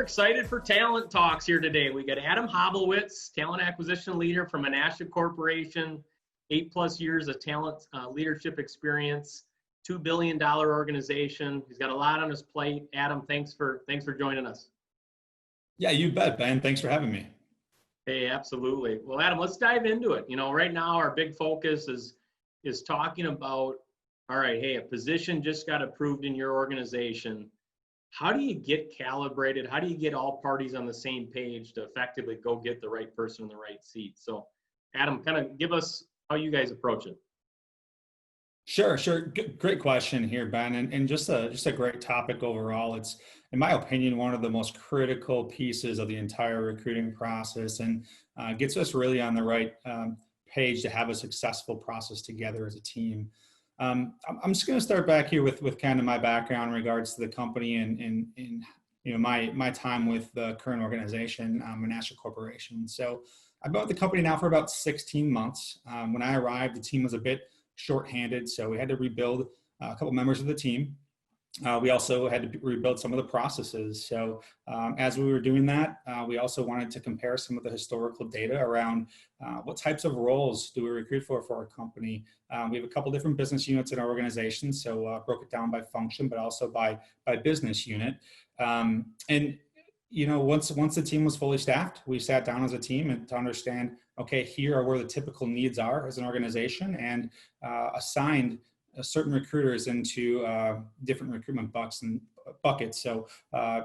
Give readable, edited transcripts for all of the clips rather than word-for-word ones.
excited for Talent Talks here today. We got Adam Hablewitz, Talent Acquisition Leader from Menasha Corporation, 8+ years of talent leadership experience, $2 billion organization. He's got a lot on his plate. Adam, thanks for joining us. Yeah, you bet, Ben. Thanks for having me. Hey, absolutely. Well, Adam, let's dive into it. You know, right now our big focus is talking about, all right, hey, a position just got approved in your organization. How do you get calibrated? How do you get all parties on the same page to effectively go get the right person in the right seat? So, Adam, kind of give us how you guys approach it. Sure. Great question here, Ben, and just a great topic overall. It's, in my opinion, one of the most critical pieces of the entire recruiting process, and gets us really on the right page to have a successful process together as a team. I'm just going to start back here with kind of my background in regards to the company and you know my time with the current organization, Menasha Corporation. So I've been with the company now for about 16 months. When I arrived, the team was a bit short-handed, so we had to rebuild a couple members of the team. We also had to rebuild some of the processes. So as we were doing that, we also wanted to compare some of the historical data around what types of roles do we recruit for our company. We have a couple different business units in our organization, so broke it down by function, but also by business unit. And you know, once the team was fully staffed, we sat down as a team and to understand, okay, here are where the typical needs are as an organization, and assigned certain recruiters into different recruitment buckets. So,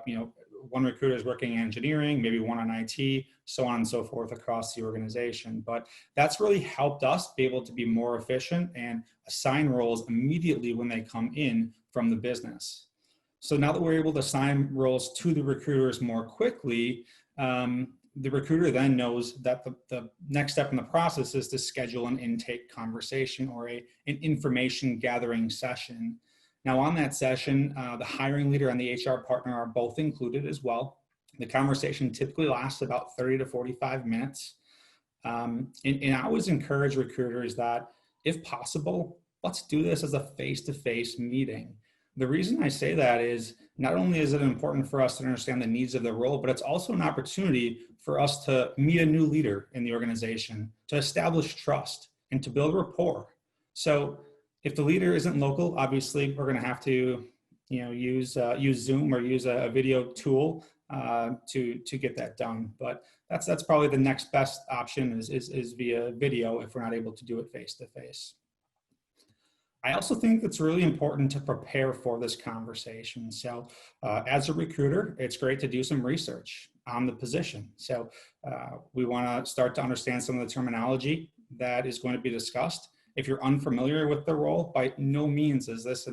you know, one recruiter is working in engineering, maybe one on IT, so on and so forth across the organization. But that's really helped us be able to be more efficient and assign roles immediately when they come in from the business. So now that we're able to assign roles to the recruiters more quickly, the recruiter then knows that the next step in the process is to schedule an intake conversation or an information gathering session. Now on that session, the hiring leader and the HR partner are both included as well. The conversation typically lasts about 30 to 45 minutes. And I always encourage recruiters that if possible, let's do this as a face-to-face meeting. The reason I say that is not only is it important for us to understand the needs of the role, but it's also an opportunity for us to meet a new leader in the organization, to establish trust and to build rapport. So if the leader isn't local, obviously we're going to have to, you know, use Zoom or use a video tool to get that done. But that's probably the next best option is via video if we're not able to do it face to face. I also think it's really important to prepare for this conversation. So as a recruiter, it's great to do some research on the position. So we want to start to understand some of the terminology that is going to be discussed. If you're unfamiliar with the role, by no means is this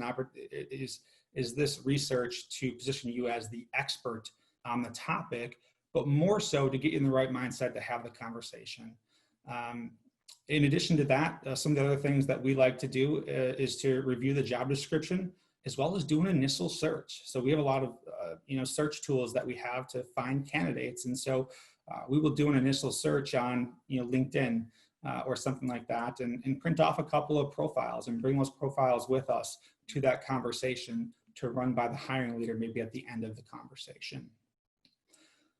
is this research to position you as the expert on the topic, but more so to get you in the right mindset to have the conversation. In addition to that, some of the other things that we like to do is to review the job description as well as do an initial search. So we have a lot of you know, search tools that we have to find candidates, and so we will do an initial search on, you know, LinkedIn or something like that, and print off a couple of profiles and bring those profiles with us to that conversation to run by the hiring leader maybe at the end of the conversation.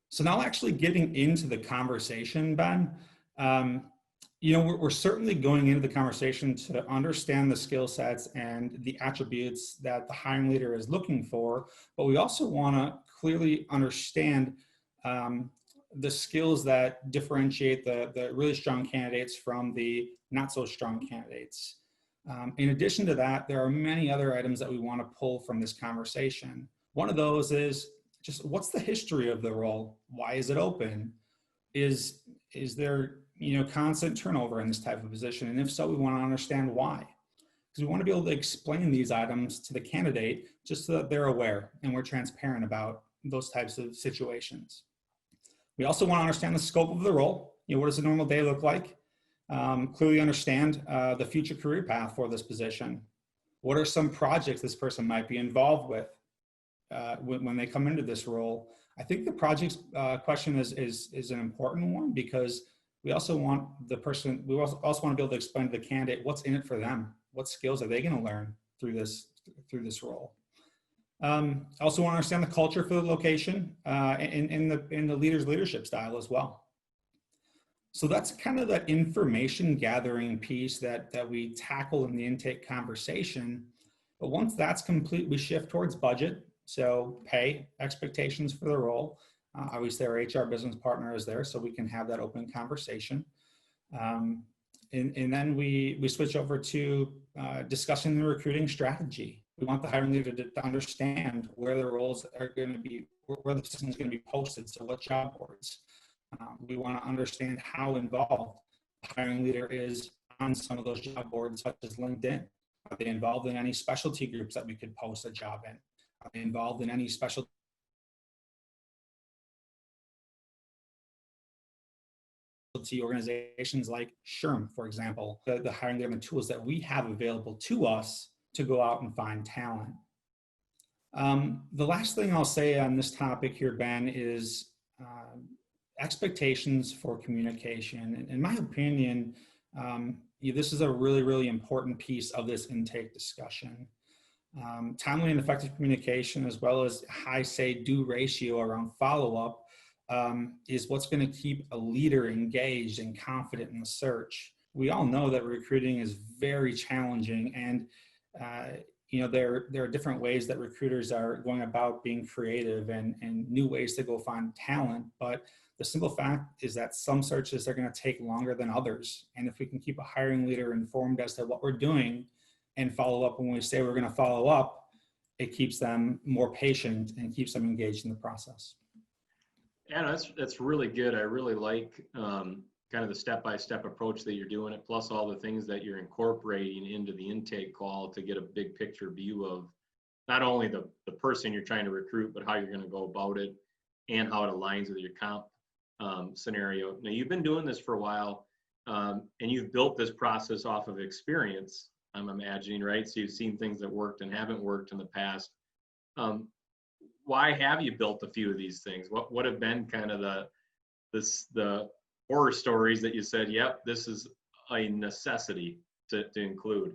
So now actually getting into the conversation, Ben. You know, we're certainly going into the conversation to understand the skill sets and the attributes that the hiring leader is looking for, but we also want to clearly understand the skills that differentiate the really strong candidates from the not so strong candidates. In addition to that, there are many other items that we want to pull from this conversation. One of those is just, what's the history of the role? Why is it open? Is there, you know, constant turnover in this type of position? And if so, we want to understand why. Because we want to be able to explain these items to the candidate just so that they're aware and we're transparent about those types of situations. We also want to understand the scope of the role. You know, what does a normal day look like? Clearly understand the future career path for this position. What are some projects this person might be involved with when they come into this role? I think the projects question is an important one, because we also want the person, we also want to be able to explain to the candidate what's in it for them. What skills are they going to learn through this role? Also want to understand the culture for the location and the leader's leadership style as well. So that's kind of the information gathering piece that we tackle in the intake conversation. But once that's complete, we shift towards budget. So pay, expectations for the role. Obviously, our HR business partner is there, so we can have that open conversation. And then we switch over to discussing the recruiting strategy. We want the hiring leader to understand where the roles are going to be, where the position is going to be posted. So what job boards. We want to understand how involved the hiring leader is on some of those job boards, such as LinkedIn. Are they involved in any specialty groups that we could post a job in? Are they involved in any specialty organizations like SHRM, for example, the hiring leader tools that we have available to us to go out and find talent. The last thing I'll say on this topic here, Ben, is expectations for communication. In my opinion, this is a really, really important piece of this intake discussion. Timely and effective communication, as well as high say-do ratio around follow-up, is what's going to keep a leader engaged and confident in the search. We all know that recruiting is very challenging, and there are different ways that recruiters are going about being creative and new ways to go find talent. But the simple fact is that some searches are going to take longer than others. And if we can keep a hiring leader informed as to what we're doing and follow up when we say we're going to follow up, it keeps them more patient and keeps them engaged in the process. Yeah, that's really good. I really like kind of the step-by-step approach that you're doing it, plus all the things that you're incorporating into the intake call to get a big picture view of not only the person you're trying to recruit, but how you're going to go about it and how it aligns with your comp scenario. Now, you've been doing this for a while, and you've built this process off of experience, I'm imagining, right? So you've seen things that worked and haven't worked in the past. Why have you built a few of these things? What have been kind of the horror stories that you said, yep, this is a necessity to include?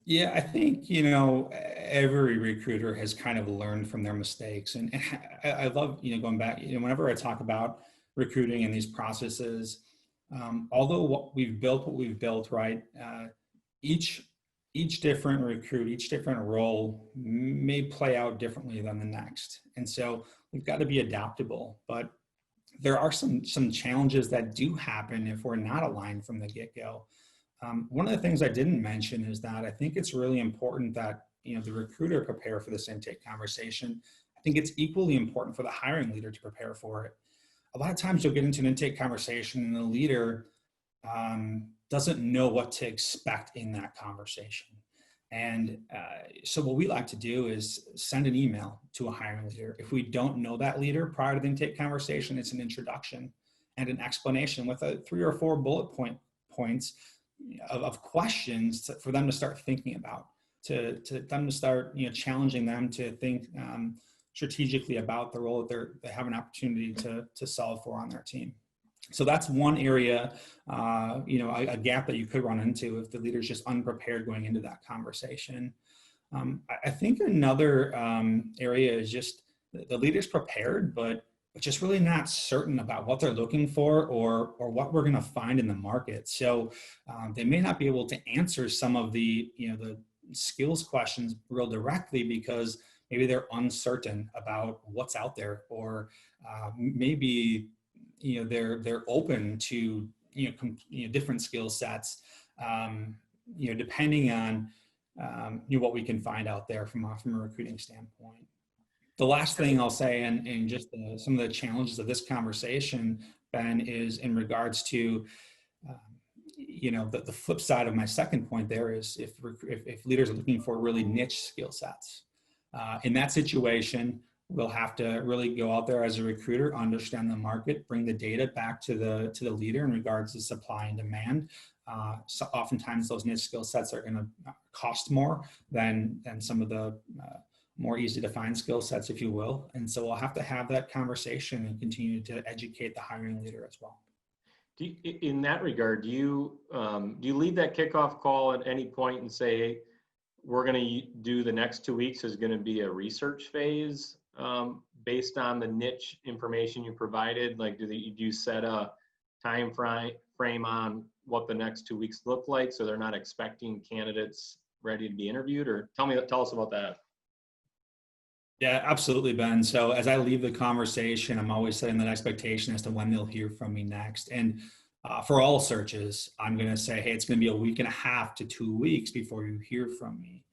Yeah, I think, every recruiter has kind of learned from their mistakes. And I love, going back, whenever I talk about recruiting and these processes, although what we've built, right, each different recruit, each different role may play out differently than the next. And so we've got to be adaptable. But there are some challenges that do happen if we're not aligned from the get-go. One of the things I didn't mention is that I think it's really important that the recruiter prepare for this intake conversation. I think it's equally important for the hiring leader to prepare for it. A lot of times you'll get into an intake conversation and the leader doesn't know what to expect in that conversation. And so what we like to do is send an email to a hiring leader. If we don't know that leader prior to the intake conversation, it's an introduction and an explanation with 3 or 4 bullet points of questions for them to start thinking about, to them to start challenging them to think strategically about the role that they have an opportunity to solve for on their team. So that's one area, a gap that you could run into if the leader's just unprepared going into that conversation. I think another area is just the leader's prepared, but just really not certain about what they're looking for or what we're going to find in the market. So they may not be able to answer some of the skills questions real directly because maybe they're uncertain about what's out there, or maybe they're open to different skill sets, depending on what we can find out there from a recruiting standpoint. The last thing I'll say, and just some of the challenges of this conversation, Ben, is in regards to the flip side of my second point. There is if leaders are looking for really niche skill sets, in that situation, we'll have to really go out there as a recruiter, understand the market, bring the data back to the leader in regards to supply and demand. So oftentimes those niche skill sets are going to cost more than some of the more easy to find skill sets, if you will. And so we'll have to have that conversation and continue to educate the hiring leader as well. In that regard, do you lead that kickoff call at any point and say, we're going to do the next 2 weeks is going to be a research phase based on the niche information you provided. Like, do you set a time frame on what the next 2 weeks look like, so they're not expecting candidates ready to be interviewed? Or tell us about that. Yeah, absolutely, Ben. So as I leave the conversation, I'm always setting that expectation as to when they'll hear from me next. And for all searches, I'm going to say, hey, it's going to be a week and a half to 2 weeks before you hear from me.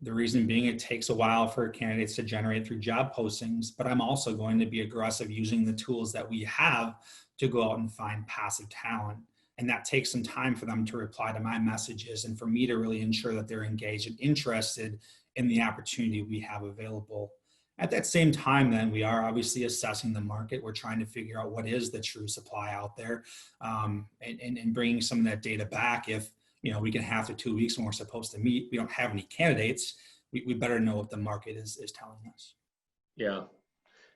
The reason being, it takes a while for candidates to generate through job postings, but I'm also going to be aggressive using the tools that we have to go out and find passive talent. And that takes some time for them to reply to my messages and for me to really ensure that they're engaged and interested in the opportunity we have available. At that same time, then, we are obviously assessing the market. We're trying to figure out what is the true supply out there, and bringing some of that data back. If we can have to 2 weeks when we're supposed to meet, we don't have any candidates, we better know what the market is telling us. Yeah,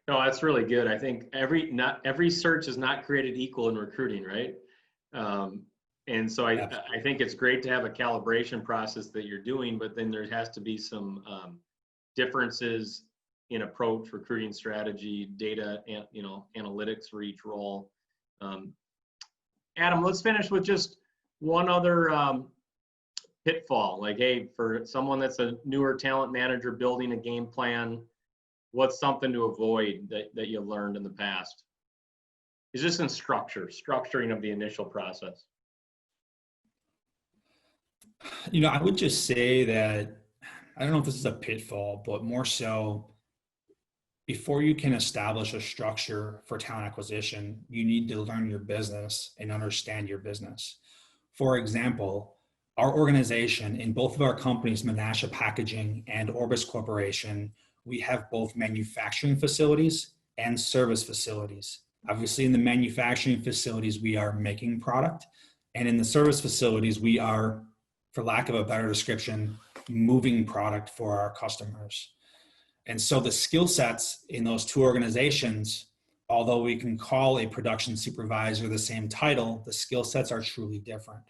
no, that's really good. I think not every search is not created equal in recruiting, right? And so I think it's great to have a calibration process that you're doing, but then there has to be some differences in approach, recruiting strategy, data, and analytics for each role. Adam, let's finish with just one other pitfall. Like, hey, for someone that's a newer talent manager building a game plan, what's something to avoid that you learned in the past? Is this in structuring of the initial process? I would just say that, I don't know if this is a pitfall, but more so, before you can establish a structure for talent acquisition, you need to learn your business and understand your business. For example, our organization, in both of our companies, Menasha Packaging and Orbis Corporation, we have both manufacturing facilities and service facilities. Obviously, in the manufacturing facilities, we are making product. And in the service facilities, we are, for lack of a better description, moving product for our customers. And so the skill sets in those two organizations, although we can call a production supervisor the same title, the skill sets are truly different.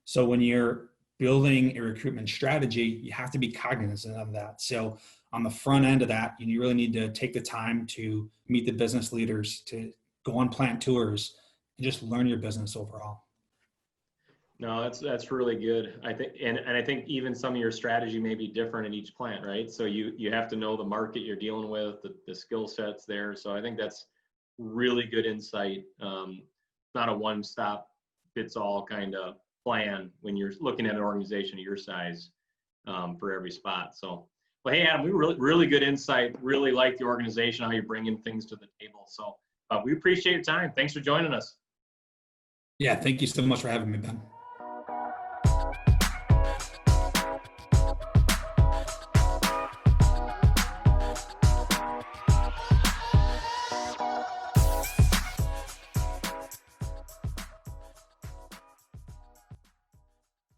So when you're building a recruitment strategy, you have to be cognizant of that. So on the front end of that, you really need to take the time to meet the business leaders, to go on plant tours, and just learn your business overall. No, that's really good. I think, and I think even some of your strategy may be different in each plant, right? So you have to know the market you're dealing with, the skill sets there. So I think that's really good insight. Not a one-stop fits all kind of plan when you're looking at an organization of your size for every spot. So, well, hey, Adam, we really good insight. Really like the organization, how you're bringing things to the table. So we appreciate your time. Thanks for joining us. Yeah, thank you so much for having me, Ben.